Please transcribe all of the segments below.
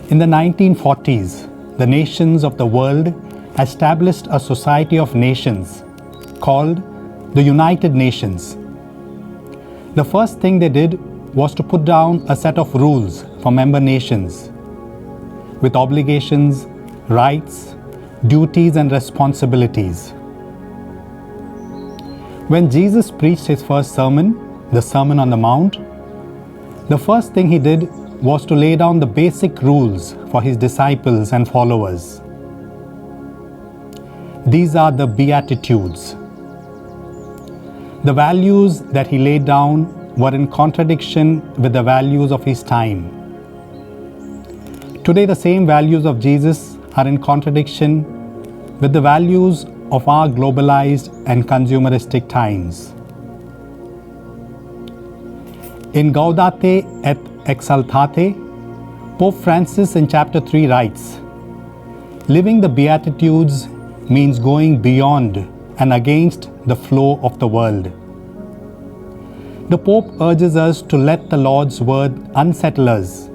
In the 1940s, the nations of the world established a society of nations called the United Nations. The first thing they did was to put down a set of rules for member nations with obligations, rights, duties, and responsibilities. When Jesus preached his first sermon, the Sermon on the Mount, the first thing he did was to lay down the basic rules for his disciples and followers. These are the Beatitudes. The values that he laid down were in contradiction with the values of his time. Today, the same values of Jesus are in contradiction with the values of our globalized and consumeristic times. In Gaudate et Exsultate, Pope Francis in chapter 3 writes, "Living the Beatitudes means going beyond and against the flow of the world." The Pope urges us to let the Lord's word unsettle us,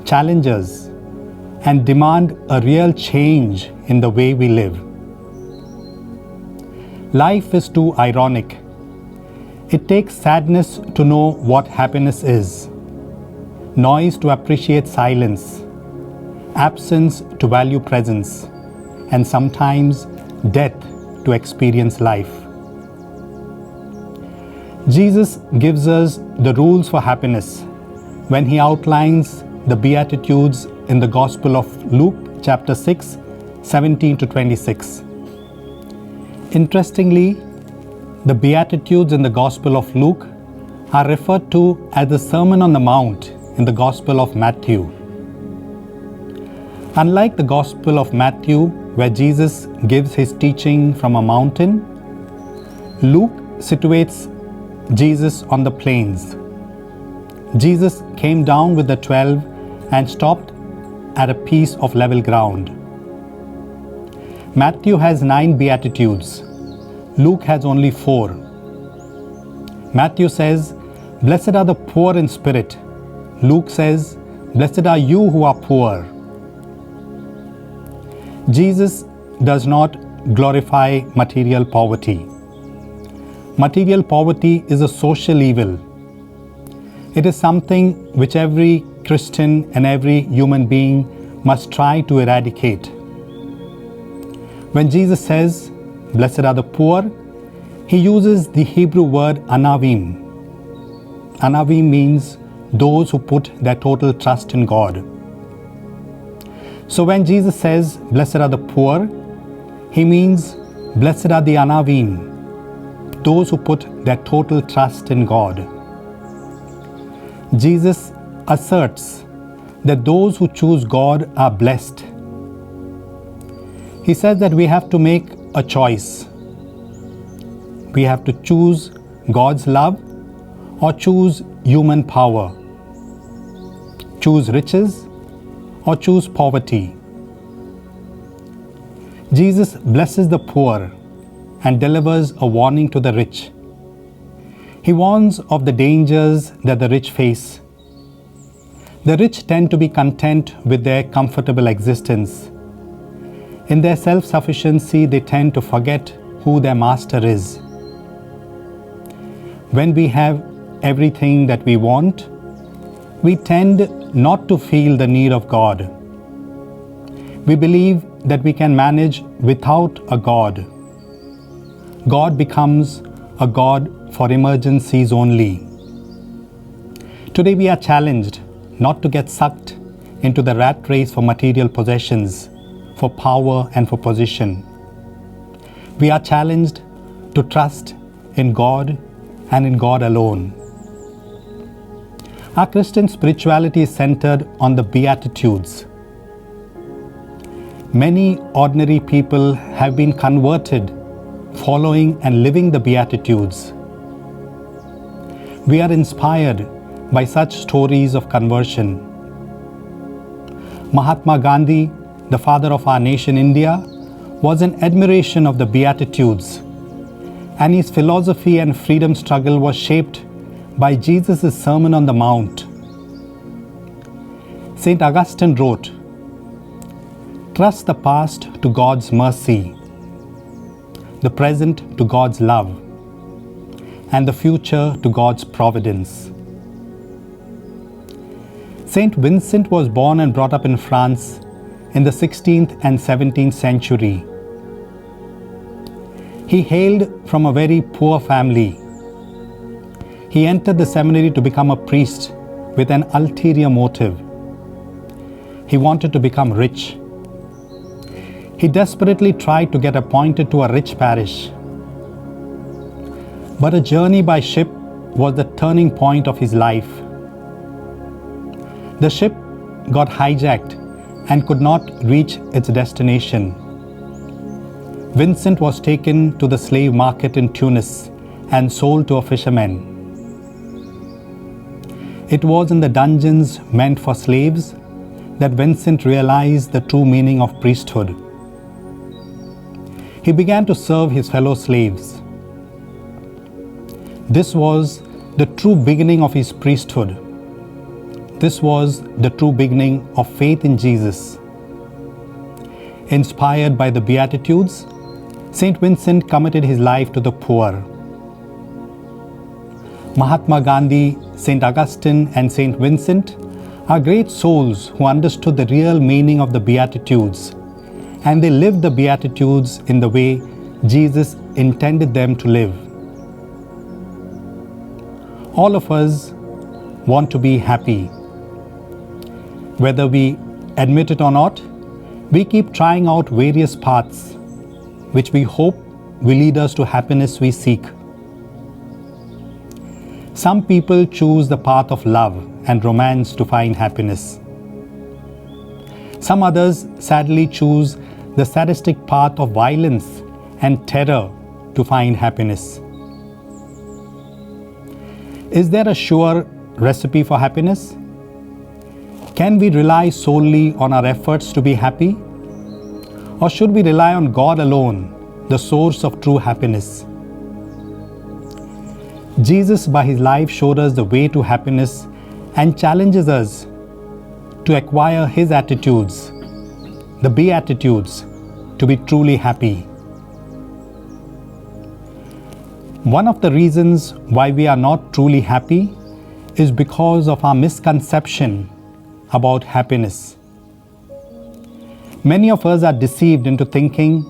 challenge us, and demand a real change in the way we live. Life is too ironic. It takes sadness to know what happiness is, noise to appreciate silence, absence to value presence, and sometimes death to experience life. Jesus gives us the rules for happiness when he outlines the Beatitudes in the Gospel of Luke, chapter 6, 17 to 26. Interestingly, the Beatitudes in the Gospel of Luke are referred to as the Sermon on the Mount in the Gospel of Matthew. Unlike the Gospel of Matthew, where Jesus gives his teaching from a mountain, Luke situates Jesus on the plains. Jesus came down with the 12 and stopped at a piece of level ground. Matthew has 9 Beatitudes. Luke has only 4. Matthew says, "Blessed are the poor in spirit." Luke says, "Blessed are you who are poor." Jesus does not glorify material poverty. Material poverty is a social evil. It is something which every Christian and every human being must try to eradicate. When Jesus says, "Blessed are the poor," he uses the Hebrew word anavim. Anavim means those who put their total trust in God. So when Jesus says, "Blessed are the poor," he means, "Blessed are the anavim," those who put their total trust in God. Jesus asserts that those who choose God are blessed. He says that we have to make a choice. We have to choose God's love or choose human power. Choose riches or choose poverty. Jesus blesses the poor and delivers a warning to the rich. He warns of the dangers that the rich face. The rich tend to be content with their comfortable existence. In their self-sufficiency, they tend to forget who their master is. When we have everything that we want, we tend not to feel the need of God. We believe that we can manage without a God. God becomes a God for emergencies only. Today we are challenged not to get sucked into the rat race for material possessions, for power and for position. We are challenged to trust in God and in God alone. Our Christian spirituality is centered on the Beatitudes. Many ordinary people have been converted following and living the Beatitudes. We are inspired by such stories of conversion. Mahatma Gandhi, the father of our nation India, was an admiration of the Beatitudes, and his philosophy and freedom struggle was shaped by Jesus' Sermon on the Mount. St. Augustine wrote, "Trust the past to God's mercy, the present to God's love, and the future to God's providence." Saint Vincent was born and brought up in France in the 16th and 17th century. He hailed from a very poor family. He entered the seminary to become a priest with an ulterior motive. He wanted to become rich. He desperately tried to get appointed to a rich parish. But a journey by ship was the turning point of his life. The ship got hijacked and could not reach its destination. Vincent was taken to the slave market in Tunis and sold to a fisherman. It was in the dungeons meant for slaves that Vincent realized the true meaning of priesthood. He began to serve his fellow slaves. This was the true beginning of his priesthood. This was the true beginning of faith in Jesus. Inspired by the Beatitudes, Saint Vincent committed his life to the poor. Mahatma Gandhi, Saint Augustine, and Saint Vincent are great souls who understood the real meaning of the Beatitudes, and they lived the Beatitudes in the way Jesus intended them to live. All of us want to be happy. Whether we admit it or not, we keep trying out various paths which we hope will lead us to happiness we seek. Some people choose the path of love and romance to find happiness. Some others sadly choose the sadistic path of violence and terror to find happiness. Is there a sure recipe for happiness? Can we rely solely on our efforts to be happy? Or should we rely on God alone, the source of true happiness? Jesus, by his life, showed us the way to happiness and challenges us to acquire his attitudes, the Beatitudes, to be truly happy. One of the reasons why we are not truly happy is because of our misconception about happiness. Many of us are deceived into thinking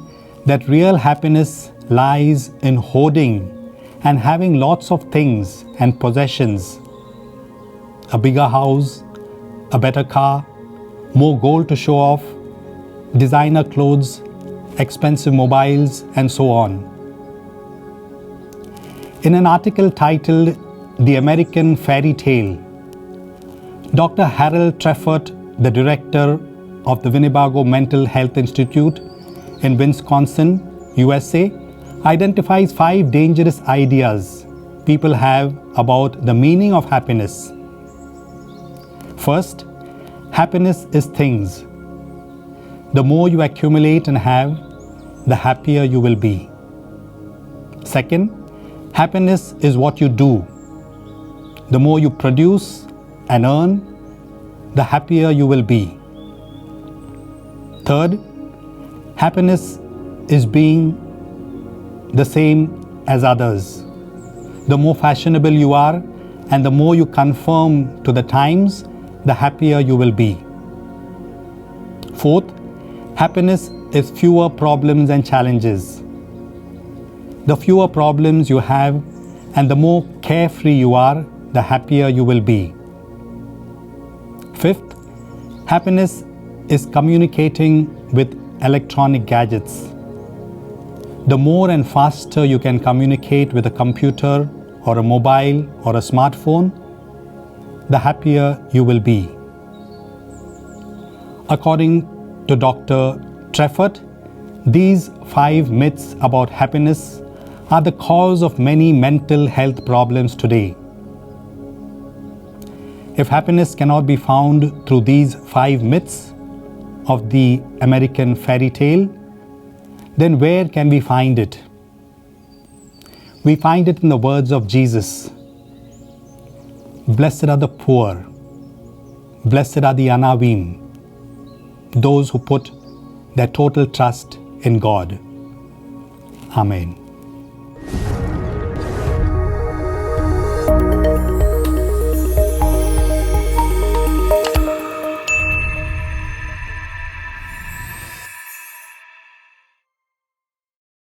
that real happiness lies in hoarding and having lots of things and possessions. A bigger house, a better car, more gold to show off, designer clothes, expensive mobiles, and so on. In an article titled "The American Fairy Tale," Dr. Harold Treffert, the director of the Winnebago Mental Health Institute in Wisconsin, USA, identifies 5 dangerous ideas people have about the meaning of happiness. First, happiness is things. The more you accumulate and have, the happier you will be. Second, happiness is what you do. The more you produce and earn, the happier you will be. Third, happiness is being the same as others. The more fashionable you are and the more you conform to the times, the happier you will be. Fourth, happiness is fewer problems and challenges. The fewer problems you have and the more carefree you are, the happier you will be. Fifth, happiness is communicating with electronic gadgets. The more and faster you can communicate with a computer or a mobile or a smartphone, the happier you will be. According to Dr. Treffert, these 5 myths about happiness are the cause of many mental health problems today. If happiness cannot be found through these 5 myths of the American fairy tale, then where can we find it? We find it in the words of Jesus. Blessed are the poor. Blessed are the Anavim, those who put their total trust in God. Amen.